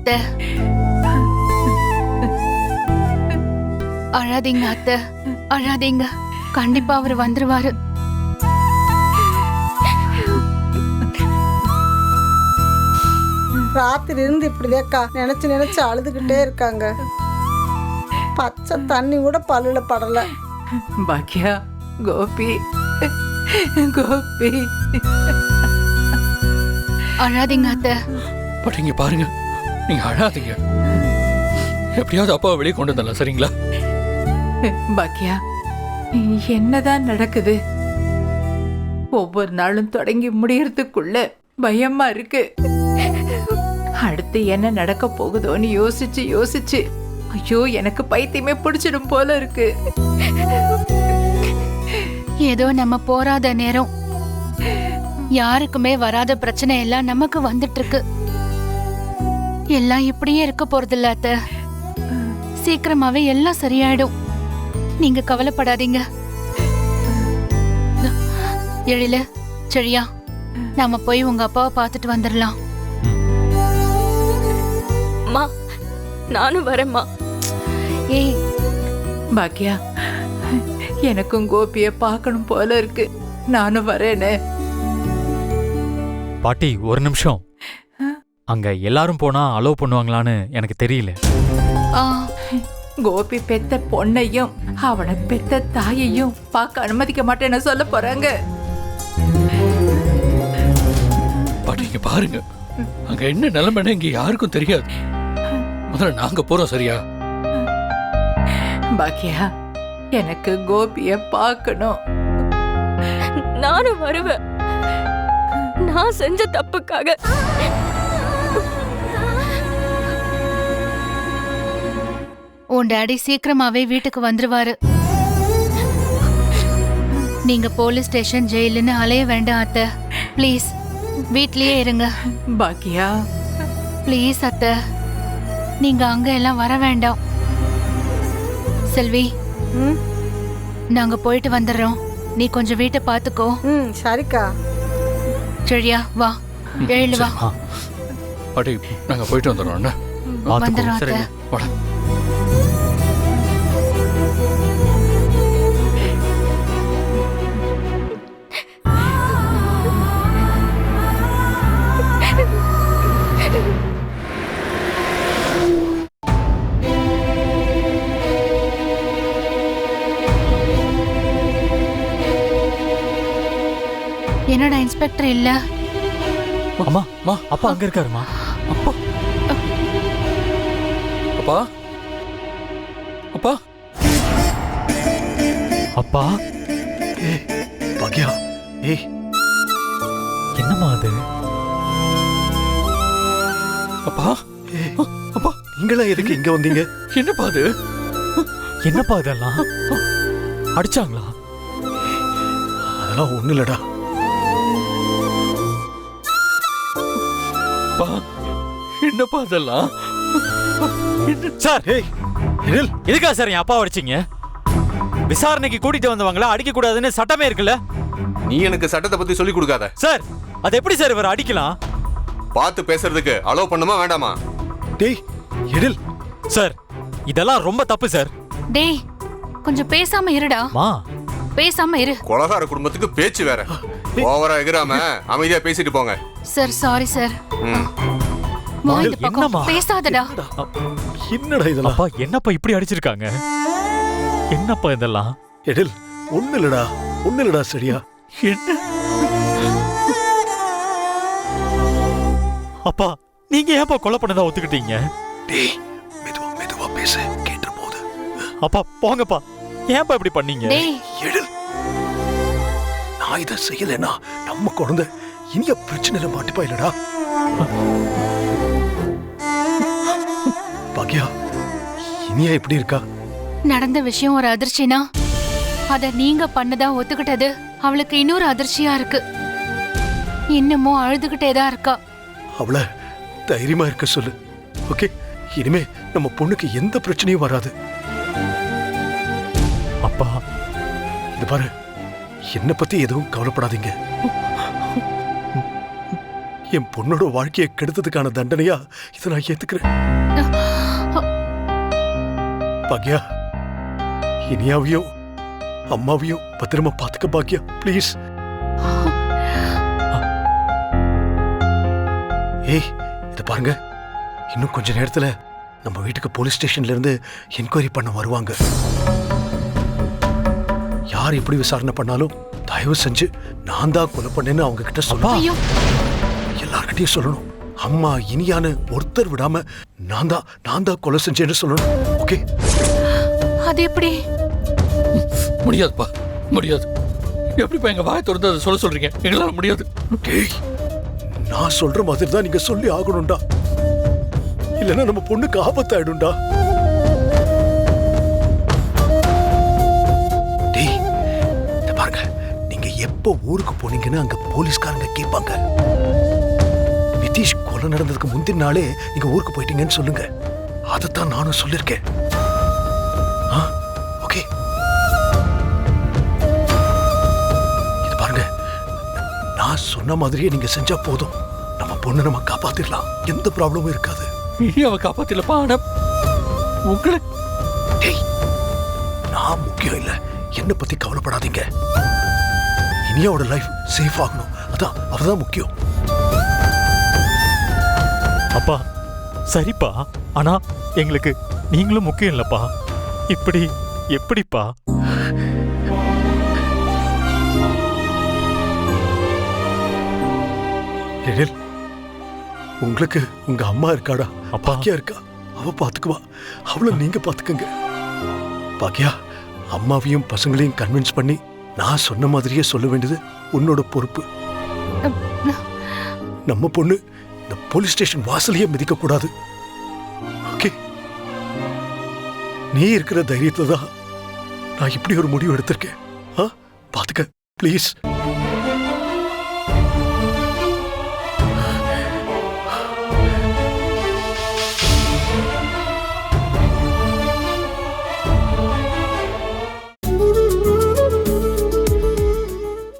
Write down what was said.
அத்தை. அழாதீங்க அத்தை, அழாதீங்க. கண்டிப்பா அவர் வந்துருவாரு. ராத்திரி இருந்து இப்படிதேக்கா நினைச்சு நினைச்சு அழுதுகிட்டே இருக்காங்க. பச்சை தண்ணி கூட பல்லுல படல. பாக்கியா, கோபி, கோபி. அழாதீங்க அத்தை. பட் இங்க பாருங்க, நீங்க அழாதீங்க. எப்படியாவது அப்பாவை வெளியே கொண்டு வந்துடலாம், சரிங்களா? பாக்கியா, என்னதான் நடக்குது? ஒவ்வொரு நாளும் தொடங்கி முடியறதுக்குள்ள பயமா இருக்கு. அடுத்து என்ன நடக்க போகுதோன்னு யோசிச்சு யோசிச்சு ஐயோ எனக்கு பைத்தியமே பிடிச்சிடும் போல இருக்கு. ஏதோ நம்ம போராத நேரம். யாருக்குமே வராத பிரச்சனை எல்லாம் நமக்கு வந்துட்டு இருக்கு. எல்லாம் இப்படியே இருக்க போறதில்ல அத்தை. சீக்கிரமாவே எல்லாம் சரியாயிடும். நீங்க கவலைப்படாதீங்க. எழில, சரியா, நாம போய் உங்க அப்பாவை பார்த்துட்டு வந்துடலாம். மா, நானும் வரேம்மா. ஏய் பாக்கியா, எனக்கும் கோபிய பார்க்கணும் போல இருக்கு. நானும் வரேனே. பாட்டி ஒரு நிமிஷம். அங்க எல்லாரும் போனா அலோவ் பண்ணுவாங்களான்னு எனக்கு தெரியல. கோபி பெத்த பொண்ணையும் அவனை பெத்த தாயையும் பார்க்க அனுமதிக்க மாட்டேன்னு சொல்ல போறாங்க. பட் இங்க பாருங்க, அங்க என்ன நிலைமைன்னு இங்க யாருக்கும் தெரியாது. முதல்ல நாங்க போறோம், சரியா? பாக்கியா, எனக்கு கோபிய பார்க்கணும். நானும் வருவேன். நான் செஞ்ச தப்புக்காக. உன் டாடி சீக்கிரமாவே வீட்டுக்கு வந்துருவாரு. நீங்க போலீஸ் ஸ்டேஷன், ஜெயிலுன்னு அலைய வேண்டாம் அத்தை. ப்ளீஸ் வீட்லயே இருங்க. பாக்கியா, ப்ளீஸ் அத்தை, நீங்க அங்க எல்லாம் வர வேண்டாம். செல்வி, நாங்க போயிட்டு வந்துடுறோம். நீ கொஞ்சம் வீட்டை பாத்துக்கோ. சரிக்கா. சரியா, வா, எழுந்து வா. பாட்டி, நாங்க போயிட்டு வந்துடுறோம். வந்துடுறோம் அத்தை. வாடா. என்னடா இன்ஸ்பெக்டர் இல்ல? அம்மா, அப்பா அங்க இருக்காருமா. அப்பா, அப்பா, அப்பா, அப்பா. பாக்கியா, ஏய், என்னம்மா அது? அப்பா, அப்பா, நீங்களா எதுக்கு இங்க வந்தீங்க? என்னப்பா அது? என்னப்பா இதெல்லாம்? அடிச்சாங்களா? அதெல்லாம் ஒண்ணு இல்லடா. என்னப்பா அதெல்லாம்? சார், ஏய், எழில், எதுக்கா சார் என் அப்பா அடிச்சீங்க? விசாரணைக்கு கூட்டிட்டு வந்தவங்களா அடிக்க கூடாதுன்னு சட்டமே இருக்குல்ல? நீ எனக்கு சட்டத்தை பத்தி சொல்லி கொடுக்காத சார். அது எப்படி சார் இவர் அடிக்கலாம்? பார்த்து பேசுறதுக்கு அலோவ் பண்ணுமா வேண்டாமா? டேய், எழில். சார், இதெல்லாம் ரொம்ப தப்பு சார். டேய், கொஞ்சம் பேசாம இருடா. மா, பேசாம இரு. கொலகார குடும்பத்துக்கு பேச்சு வேற. ஓவரா எகிராம அமைதியா பேசிட்டு போங்க. Sir, sorry sir. வா, இந்த பக்கம். என்னம்மா? பேசாதடா. என்னடா இதெல்லாம்? அப்பா என்னப்பா இப்படி அடிச்சிருக்காங்க? என்னப்பா இதெல்லாம்? எழில், ஒண்ணு இல்லடா, சரியா? என்ன? அப்பா, நீங்க ஏன்ப்பா கொலை பண்ணதா ஒத்துக்கிட்டீங்க? டேய், மெதுவா பேசு, கேட்டு போகுது. அப்பா போங்கப்பா, ஏன்ப்பா இப்படி பண்ணீங்க? டேய், எழில், நான் இதை செய்யலைன்னா நம்ம குழந்தை இனிய பிரச்சனையில மாட்டிப்பா இல்லடா. பாக்கியா, இனியா எப்படி இருக்கா? நடந்த விஷயம் ஒரு அதிர்ச்சினா அத நீங்க பண்ணதா ஒத்துக்கிட்டது அவளுக்கு இன்னொரு அதிர்ச்சியா இருக்கு. இன்னமும் அழுதுகிட்டே தான் இருக்கா. அவளை தைரியமா இருக்க சொல்லு. ஓகே, இனிமே நம்ம பொண்ணுக்கு எந்த பிரச்சனையும் வராது. அப்பா, இது பாரு, என்ன பத்தி எதுவும் கவலைப்படாதீங்க. என் பொண்ணோட வாழ்க்கையை கெடுத்ததுக்கான தண்டனையா இதை நான் ஏத்துக்கிறேன். பாக்யா, இனியாவையும் அம்மாவையும் பத்திரமா பாத்துக்க பாக்யா, ப்ளீஸ். ஏய், இத பாருங்க, இன்னும் கொஞ்ச நேரத்துல நம்ம வீட்டுக்கு போலீஸ் ஸ்டேஷன்ல இருந்து என்கொயரி பண்ண வருவாங்க. யார் எப்படி விசாரணை பண்ணாலும் தயவு செஞ்சு நான் தான் கொலை பண்ணேன்னு அவங்க கிட்ட சொல்லணும். ஐயோ, எல்லார்கிட்டயும் சொல்லணும். அம்மா இனியான்னு ஒருத்தர் விடாம நான் தான் கொலை செஞ்சேன்னு சொல்லணும். ஓகே? அது எப்படி? முடியாதுப்பா, முடியாது. எப்படிப்பா எங்க வாயை திறந்து அதை சொல்ல சொல்றீங்க? எங்களால முடியாது. டேய், நான் சொல்ற மாதிரி தான் நீங்க சொல்லி ஆகணும்டா, இல்லைன்னா நம்ம பொண்ணுக்கு ஆபத்தாயிடும்டா. டேய், இத பாருங்க, நீங்க எப்ப ஊருக்கு போனீங்கன்னு அங்க போலீஸ்காரங்க கேட்பாங்க. நிதிஷ் கொலை நடந்ததுக்கு முந்தின நாளே நீங்க ஊருக்கு போயிட்டீங்கன்னு சொல்லுங்க. அதைத்தான் நானும் சொல்லிருக்கேன். ஓகே? இது பாருங்க, நான் சொன்ன மாதிரியே நீங்க செஞ்சா போதும். நம்ம பொண்ணு நம்ம காப்பாத்திடலாம், எந்த ப்ராப்ளமும் இருக்காது. இனி அவ காப்பாத்திலப்பா. ஆனா உங்களை டேய், நான் முக்கியம் இல்ல, என்ன பத்தி கவலைப்படாதீங்க. இனியாவோட லைஃப் சேஃப் ஆகணும், அதான் அவதான் முக்கியம். அப்பா சரிப்பா, ஆனா எங்களுக்கு நீங்களும் முக்கியம் இல்லப்பா. இப்படி எப்படிப்பா? எழில், உங்களுக்கு உங்க அம்மா இருக்காடா, அப்பா. பாக்கியா இருக்கா, அவ பாத்துக்குவா. அவளை நீங்க பாத்துக்கங்க. பாக்கியா, அம்மாவையும் பசங்களையும் கன்வின்ஸ் பண்ணி நான் சொன்ன மாதிரியே சொல்ல வேண்டியது உன்னோட பொறுப்பு. நம்ம பொண்ணு இந்த போலீஸ் ஸ்டேஷன் வாசலையே மிதிக்க கூடாது. ஓகே? நீ இருக்கிற தைரியத்துல தான் நான் இப்படி ஒரு முடிவு எடுத்திருக்கேன். பாத்துக்க ப்ளீஸ்.